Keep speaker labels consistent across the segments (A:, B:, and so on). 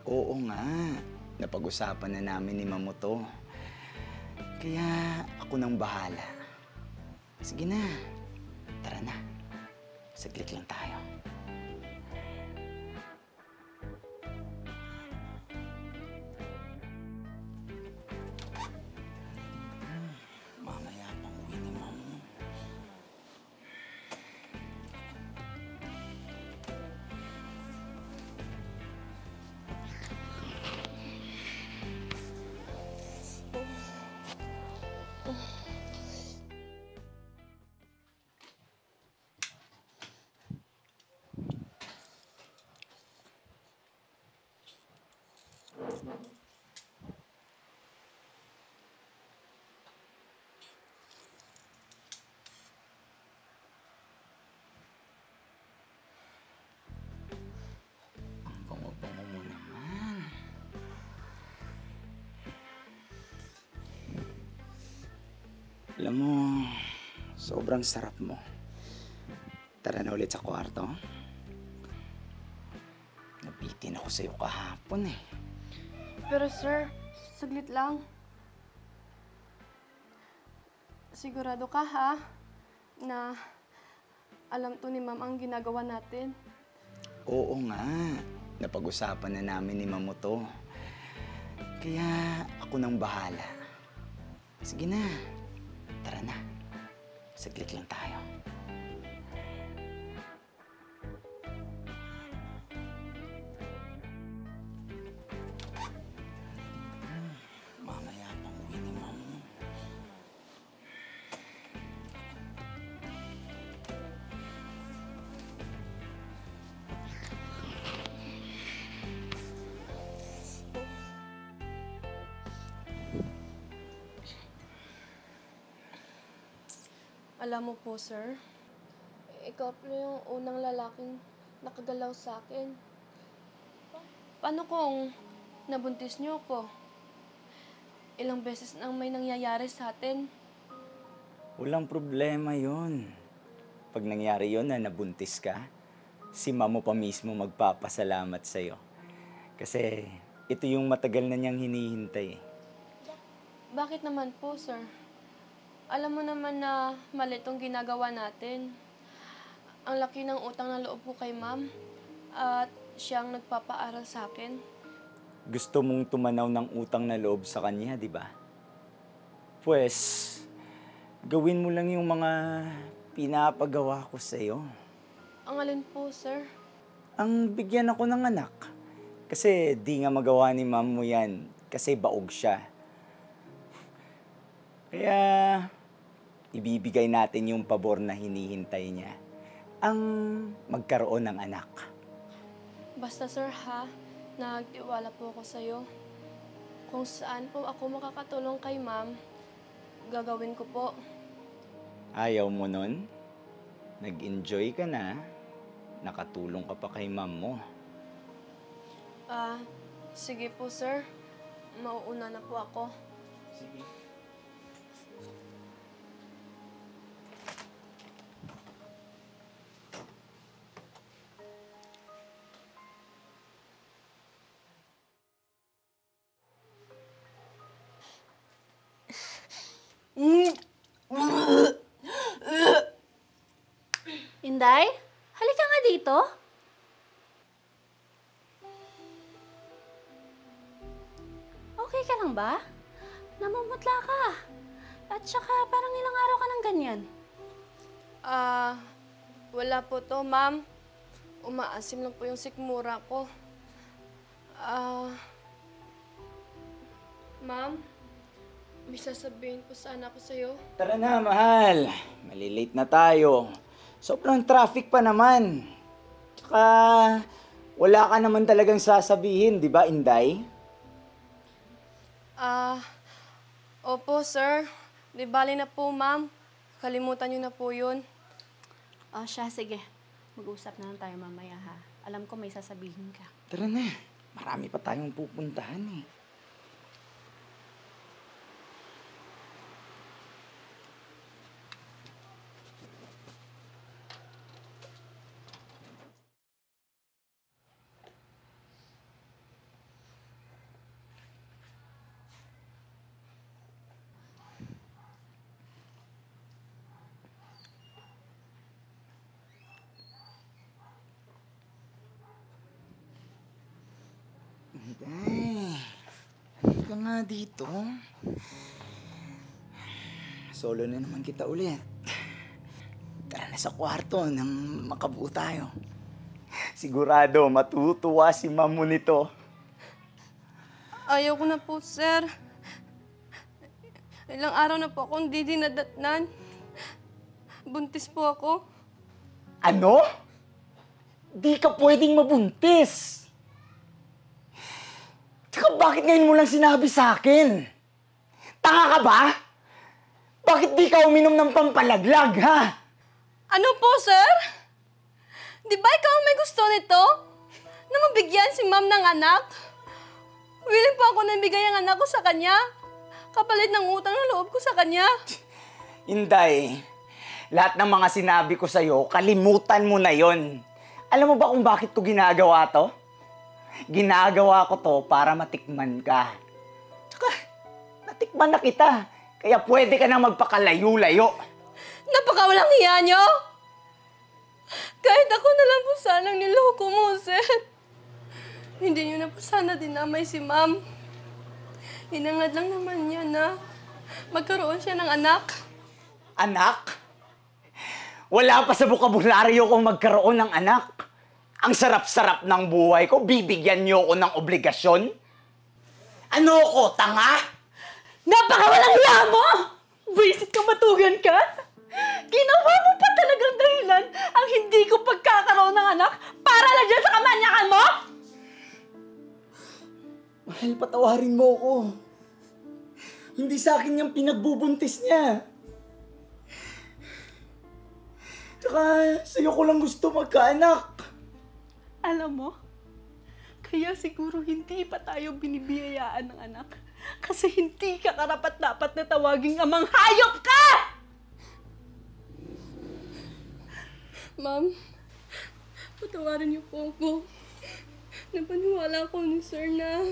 A: Oo nga, napag-usapan na namin ni Mamo 'to. Kaya ako nang bahala. Sige na, tara na. Saglit lang tayo. Mamaya pang uwi ni Mamo. Ang bango-bango mo naman. Alam mo, sobrang sarap mo. Tara na ulit sa kwarto. Nabitin ako sa'yo kahapon eh.
B: Pero sir, saglit lang. Sigurado ka ha? Na alam to ni ma'am ang ginagawa natin.
A: Oo nga, napag-usapan na namin ni Mamo 'to. Kaya ako nang bahala. Sige na, tara na. Saglit lang tayo. Mamaya pang uwi ni Mamo.
B: Alam mo po sir, ikaw po yung unang lalaking nakagalaw sa akin. Paano kung nabuntis niyo ako? Ilang beses nang may nangyayari sa atin.
A: Walang problema yon. Pag nangyari yon na nabuntis ka, si Mamo pa mismo magpapasalamat sa'yo. Kasi ito yung matagal na niyang hinihintay.
B: Bakit naman po sir? Alam mo naman na mali itong ginagawa natin. Ang laki ng utang na loob ko kay ma'am at siyang nagpapaaral sa akin.
A: Gusto mong tumanaw ng utang na loob sa kanya, di ba? Pues, gawin mo lang yung mga pinapagawa ko sa'yo.
B: Ang alin po, sir?
A: Ang bigyan ako ng anak. Kasi di nga magawa ni ma'am mo yan. Kasi baog siya. Kaya, ibibigay natin yung pabor na hinihintay niya. Ang magkaroon ng anak.
B: Basta, sir, ha? Nagtiwala po ako sa'yo. Kung saan po ako makakatulong kay ma'am, gagawin ko po.
A: Ayaw mo nun? Nag-enjoy ka na. Nakatulong ka pa kay ma'am mo.
B: Sige po, sir. Mauuna na po ako.
A: Sige.
C: Inday, halika nga dito. Okay ka lang ba? Namumutla ka. At saka parang ilang araw ka nang ganyan.
B: Wala po to, ma'am. Umaasim lang po yung sikmura ko. Ma'am, may sasabihin po sana ako sa'yo.
A: Tara na, mahal. Malilate na tayo. Sobrang traffic pa naman. Tsaka, wala ka naman talagang sasabihin, di ba, Inday?
B: Opo, sir. Di bali na po, ma'am. Kalimutan niyo na po yun.
C: O siya, sige. Mag-usap na lang tayo mamaya ha. Alam ko may sasabihin ka.
A: Tara na. Marami pa tayong pupuntahan eh. Ay, halika nga dito. Solo na naman kita ulit. Tara na sa kwarto nang makabuo tayo. Sigurado matutuwa si ma'am mo nito.
B: Ayaw ko na po, sir. Ilang araw na po akong di dinadatnan. Buntis po ako.
A: Ano? Di ka pwedeng mabuntis. Tsaka bakit ngayon mo lang sinabi sa akin? Tanga ka ba? Bakit di ka uminom ng pampalaglag, ha?
B: Ano po, sir? Di ba ikaw ang may gusto nito? Na mabigyan si ma'am ng anak? Willing po ako na ibigay ang anak ko sa kanya. Kapalit ng utang na loob ko sa kanya.
A: Inday, lahat ng mga sinabi ko sa'yo, kalimutan mo na yon. Alam mo ba kung bakit ko ginagawa to? Ginagawa ko to para matikman ka. Tsaka, natikman na kita. Kaya pwede ka na magpakalayo-layo.
B: Napakawalang hiya niyo! Kahit ako na lang po sanang niloko mo, sir. Hindi niyo na po sana dinamay si ma'am. Hinangad lang naman niya na magkaroon siya ng anak.
A: Anak? Wala pa sa bokabularyo kung magkaroon ng anak. Ang sarap-sarap ng buhay ko, bibigyan niyo ako ng obligasyon? Ano ko, tanga?
C: Napakawalang hiya mo! Buisit ka, matugan ka! Ginawa mo pa talagang dahilan ang hindi ko pagkakaroon ng anak para lang dyan sa kamanyakan mo?
A: Mahal, patawarin mo ako. Hindi sa akin yung pinagbubuntis niya. Tsaka, sa'yo ko lang gusto magkaanak.
C: Alam mo, kaya siguro hindi pa tayo binibiyayaan ng anak. Kasi hindi ka karapat-dapat na tawaging amang hayop ka!
B: Ma'am, patawarin niyo po ako. Napaniwala ko ni sir na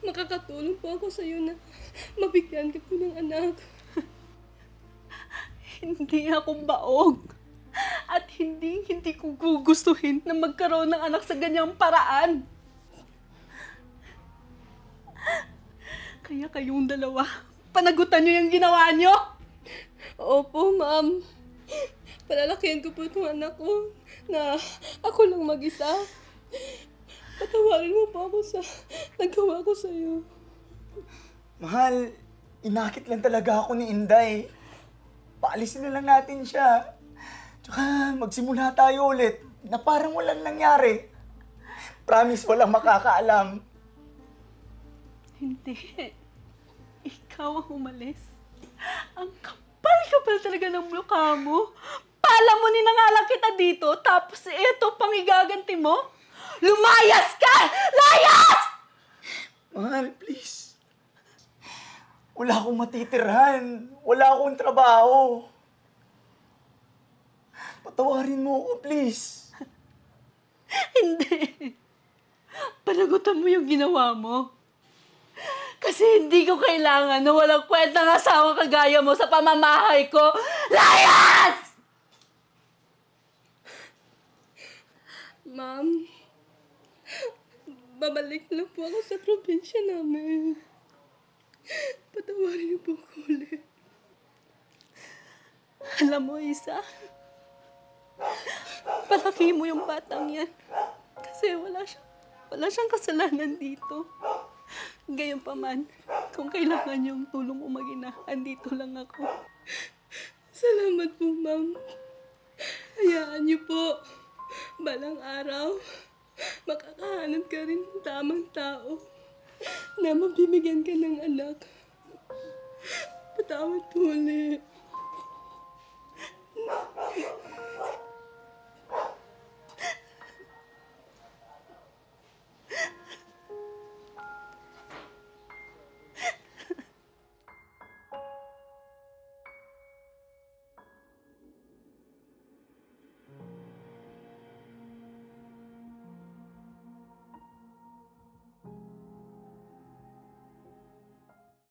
B: makakatulong po ako sa'yo na mabigyan ka po ng anak.
C: Hindi ako baog. At hindi ko gugustuhin na magkaroon ng anak sa ganyang paraan. Kaya kayong dalawa, panagutan niyo yung ginawa niyo?
B: Opo, ma'am. Palalakihan ko po itong anak ko na ako lang mag-isa. Patawarin mo po ako sa nagawa ko sa'yo.
A: Mahal, inakit lang talaga ako ni Inday. Paalisin na lang natin siya. Tsaka magsimula tayo ulit na parang walang nangyari. Promise, walang makakaalam.
C: Hindi. Ikaw ang umalis. Ang kapal-kapal talaga ng mukha mo. Pala mo ninangalang kita dito, tapos ito pang igaganti mo? Lumayas ka! Layas!
A: Mahal, please. Wala akong matitirhan. Wala akong trabaho. Patawarin mo ako, please.
C: Hindi. Panagutan mo yung ginawa mo. Kasi hindi ko kailangan na walang kwentang asawa kagaya mo sa pamamahay ko. Layas!
B: Ma'am, babalik lang po ako sa probinsya namin. Patawarin niyo po ako ulit.
C: Alam mo, Isa, palaki mo yung batang yan. Kasi wala siyang kasalanan dito. Gayunpaman, kung kailangan yung tulong mo mag-ina, andito lang ako.
B: Salamat po, ma'am. Hayaan niyo po. Balang araw, makakahanap ka rin ng tamang tao na mabibigyan ka ng anak. Patawad po ulit.